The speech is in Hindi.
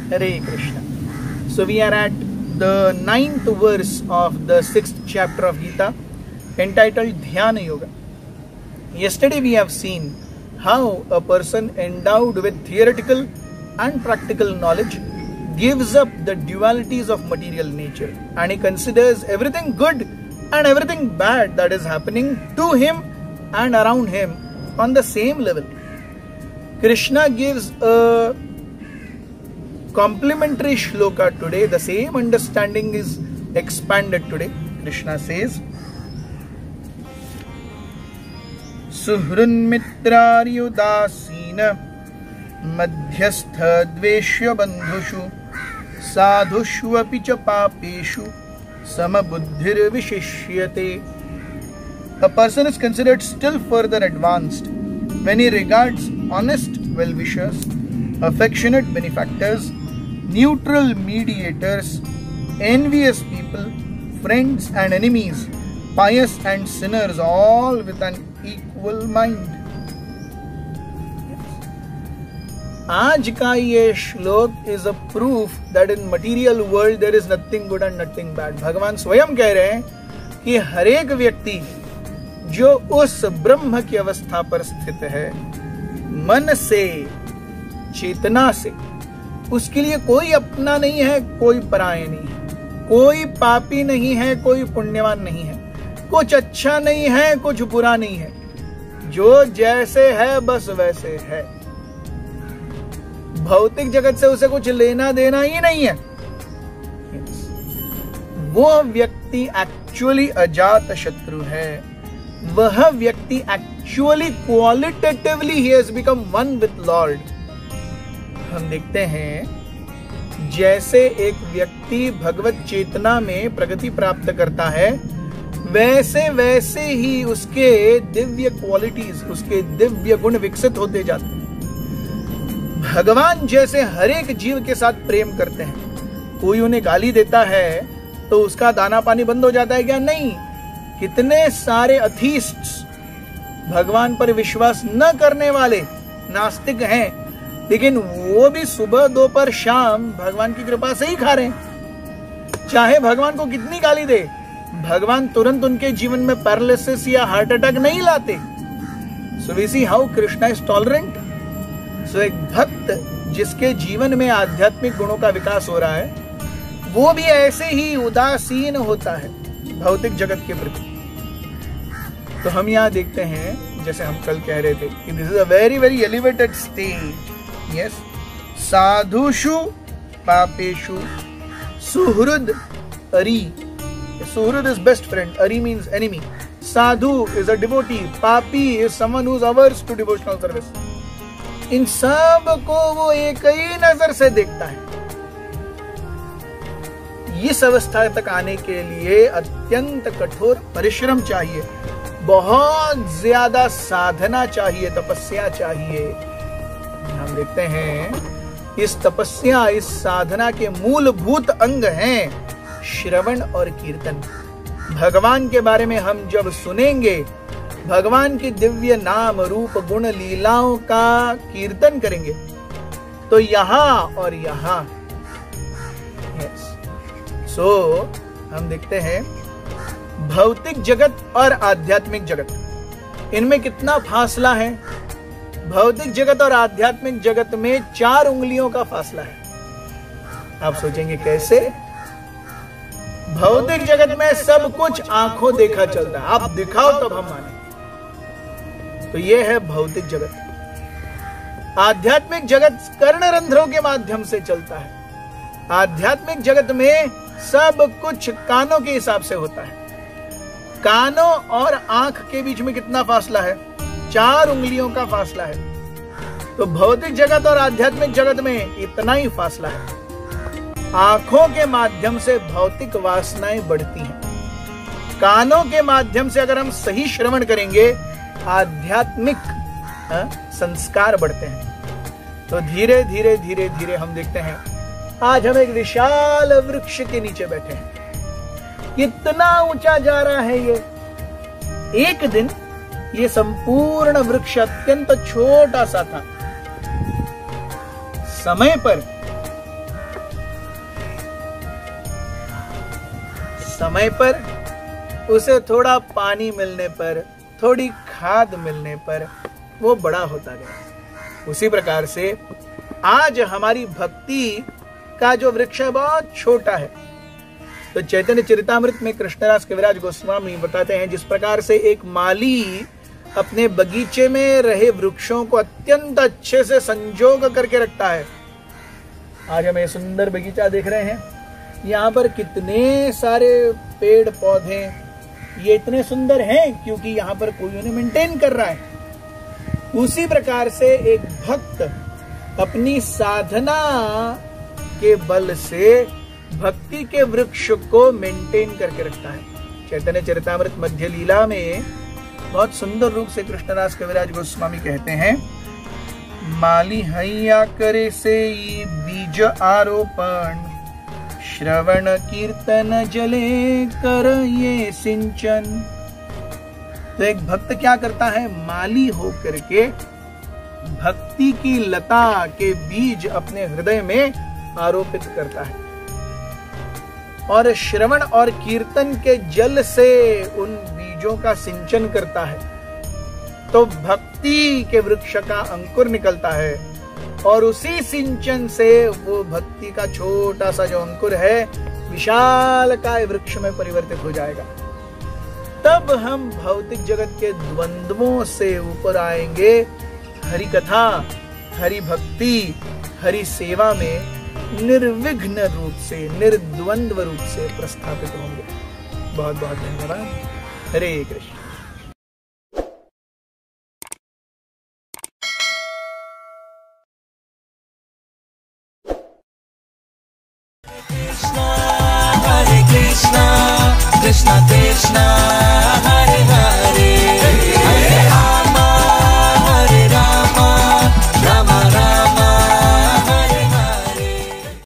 Hare Krishna. So we are at the 9th verse of the 6th chapter of Gita, entitled Dhyana Yoga. Yesterday we have seen how a person endowed with theoretical and practical knowledge gives up the dualities of material nature, and he considers everything good and everything bad that is happening to him and around him on the same level. Krishna gives a complimentary shloka today. The same understanding is expanded today. Krishna says, Suhrun mitraryudasina madhyastha dveshya bandhushu sadhushvapi cha papeshu samabuddhir vishishyate. A person is considered still further advanced when he regards honest well-wishers, affectionate benefactors, neutral mediators, envious people, friends and enemies, pious and sinners, all with an equal mind. आज का ये श्लोक is a proof that in material world there is nothing good and nothing bad. भगवान स्वयं कह रहे हैं कि हर एक व्यक्ति जो उस ब्रह्म की अवस्था पर स्थित है, मन से, चेतना से, उसके लिए कोई अपना नहीं है, कोई पराया नहीं है, कोई पापी नहीं है, कोई पुण्यवान नहीं है, कुछ अच्छा नहीं है, कुछ बुरा नहीं है, जो जैसे है बस वैसे है। भौतिक जगत से उसे कुछ लेना देना ही नहीं है। वो व्यक्ति एक्चुअली अजात शत्रु है। वह व्यक्ति actually qualitatively he has become one with Lord. हम देखते हैं जैसे एक व्यक्ति भगवत चेतना में प्रगति प्राप्त करता है, वैसे वैसे ही उसके दिव्य क्वालिटीज, उसके दिव्य गुण विकसित होते जाते हैं। भगवान जैसे हर एक जीव के साथ प्रेम करते हैं, कोई उन्हें गाली देता है तो उसका दाना पानी बंद हो जाता है क्या? नहीं। कितने सारे अथीस्ट्स, भगवान पर विश्वास न करने वाले नास्तिक हैं, लेकिन वो भी सुबह दोपहर शाम भगवान की कृपा से ही खा रहे हैं। चाहे भगवान को कितनी गाली दे, भगवान तुरंत उनके जीवन में पैरालिसिस या हार्ट अटैक नहीं लाते। So we see how Krishna is tolerant. So एक भक्त जिसके जीवन में आध्यात्मिक गुणों का विकास हो रहा है, वो भी ऐसे ही उदासीन होता है भौतिक जगत के प्रति। तो हम यहाँ देखते हैं, जैसे हम कल कह रहे थे कि this is a very very elevated stage. Yes, साधुषु पापेषु सुहृद अरि। सुहृद इज बेस्ट फ्रेंड, अरि means enemy. Sadhu is a devotee, पापी is someone who is averse to devotional service. इन सब को वो एक ही नजर से देखता है। इस अवस्था तक आने के लिए अत्यंत कठोर परिश्रम चाहिए, बहुत ज्यादा साधना चाहिए, तपस्या चाहिए। हम देखते हैं इस तपस्या, इस साधना के मूलभूत अंग हैं श्रवण और कीर्तन। भगवान के बारे में हम जब सुनेंगे, भगवान की दिव्य नाम रूप गुण लीलाओं का कीर्तन करेंगे, तो यहां और यहां। यस, सो हम देखते हैं भौतिक जगत और आध्यात्मिक जगत, इनमें कितना फासला है। भौतिक जगत और आध्यात्मिक जगत में 4 उंगलियों का फासला है। आप सोचेंगे कैसे? भौतिक जगत में सब कुछ आंखों देखा चलता है, आप दिखाओ तब हम माने। तो यह है भौतिक जगत। आध्यात्मिक जगत कर्णरंध्रों के माध्यम से चलता है। आध्यात्मिक जगत में सब कुछ कानों के हिसाब से होता है। कानों और आंख के बीच में कितना फासला है? 4 उंगलियों का फासला है। तो भौतिक जगत और आध्यात्मिक जगत में इतना ही फासला है। आंखों के माध्यम से भौतिक वासनाएं बढ़ती हैं। कानों के माध्यम से अगर हम सही श्रवण करेंगे, आध्यात्मिक संस्कार बढ़ते हैं। तो धीरे धीरे धीरे धीरे हम देखते हैं, आज हम एक विशाल वृक्ष के नीचे बैठे हैं। कितना ऊंचा जा रहा है ये। एक दिन ये संपूर्ण वृक्ष अत्यंत छोटा सा था। समय पर समय पर, उसे थोड़ा पानी मिलने पर, थोड़ी खाद मिलने पर वो बड़ा होता गया। उसी प्रकार से आज हमारी भक्ति का जो वृक्ष है बहुत छोटा है। तो चैतन्य चरितामृत में कृष्णदास कविराज गोस्वामी बताते हैं, जिस प्रकार से एक माली अपने बगीचे में रहे वृक्षों को अत्यंत अच्छे से संजोग करके रखता है। आज हम ये सुंदर बगीचा देख रहे हैं, यहाँ पर कितने सारे पेड़ पौधे, ये इतने सुंदर हैं क्योंकि यहाँ पर कोई उन्हें मेंटेन कर रहा है। उसी प्रकार से एक भक्त अपनी साधना के बल से भक्ति के वृक्ष को मेंटेन करके रखता है। चैतन्य चरितामृत मध्य लीला में बहुत सुंदर रूप से कृष्णदास कविराज गोस्वामी कहते हैं, माली हैया करे से बीज आरोपण, श्रवण कीर्तन जले कर ये सिंचन। तो एक भक्त क्या करता है, माली होकर के भक्ति की लता के बीज अपने हृदय में आरोपित करता है और श्रवण और कीर्तन के जल से उन बीजों का सिंचन करता है। तो भक्ति के वृक्ष का अंकुर निकलता है और उसी सिंचन से वो भक्ति का छोटा सा जो अंकुर है विशालकाय वृक्ष में परिवर्तित हो जाएगा। तब हम भौतिक जगत के द्वंद्वों से ऊपर आएंगे, हरि कथा, हरि भक्ति, हरि सेवा में निर्विघ्न रूप से, निर्द्वंद्व रूप से प्रस्थापित होंगे। बहुत बहुत धन्यवाद। हरे कृष्ण। Krishna Krishna